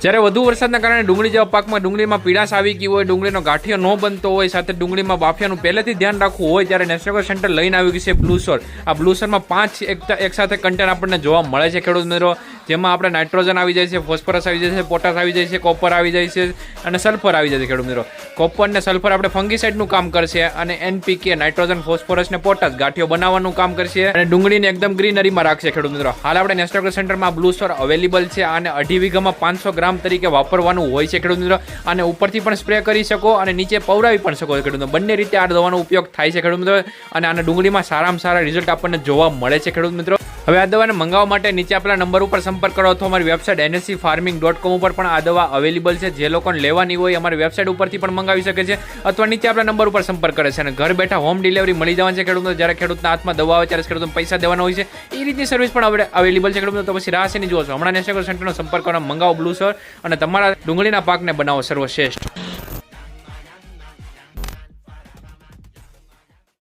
જ્યારે વધુ વરસાદના કારણે ડુંગળી જેવા પાકમાં ડુંગળીમાં પીળાશ આવી ગઈ હોય, ડુંગળીનો ગાંઠિયો ન બનતો હોય, સાથે ડુંગળીમાં બાફિયાનું પહેલેથી ધ્યાન રાખવું હોય, ત્યારે નેશનલ સેન્ટર લઈને આવી ગયું છે બ્લુસોર. આ બ્લુસોરમાં 5 એક સાથે કન્ટેન્ટ આપણને જોવા મળે છે ખેડૂત મિત્રો, જેમાં આપણે નાઇટ્રોજન આવી જાય છે, ફોસ્ફરસ આવી જાય છે, પોટાશ આવી જાય છે, કોપર આવી જાય છે અને સલ્ફર આવી જાય છે ખેડૂત મિત્રો. કોપર ને સલ્ફર આપણે ફંગીસાઇડનું કામ કરશે અને NPK નાઇટ્રોજન, ફોસ્ફરસ ને પોટાશ ગાંઠિયો બનાવવાનું કામ કરશે અને ડુંગળીને એકદમ ગ્રીનરીમાં રાખશે ખેડૂત મિત્રો. હાલ આપણે નેશનલ સેન્ટરમાં બ્લુસોર અવેલેબલ છે અને 2.5 વીઘામાં 500 ગ્રામ તરીકે વાપરવાનું હોય છે ખેડૂત મિત્રો. અને ઉપરથી પણ સ્પ્રે કરી શકો અને નીચે પવરાવી પણ શકો ખેડૂત મિત્રો. બંને રીતે આ દવાનો ઉપયોગ થાય છે ખેડૂત મિત્રો અને આના ડુંગળીમાં સારામાં સારા રિઝલ્ટ આપણને જોવા મળે છે ખેડૂત મિત્રો. હવે આ દવાને મંગાવવા માટે નીચે આપેલા નંબર ઉપર સંપર્ક કરો અથવા અમારી વેબસાઇટ nscfarming.com ઉપર પણ આ દવા અવેલેબલ છે. જે લોકોને લેવાની હોય અમારી વેબસાઇટ ઉપરથી પણ મંગાવી શકે છે અથવા નીચે આપેલા નંબર ઉપર સંપર્ક કરે છે અને ઘર બેઠા હોમ ડિલિવરી મળી જવાની છે ખેડૂતોને. જ્યારે ખેડૂતના હાથમાં દવા આવે ત્યારે ખેડૂતોને પૈસા દેવાના હોય છે. એ રીતની સર્વિસ પણ અવેલેબલ છે ખેડૂતો. તો પછી રાહ શેની જુઓ છો? હમણાં નેશનલ સેન્ટરનો સંપર્ક કરો, મંગાવો બ્લુસોર અને તમારા ડુંગળીના પાકને બનાવો સર્વશ્રેષ્ઠ.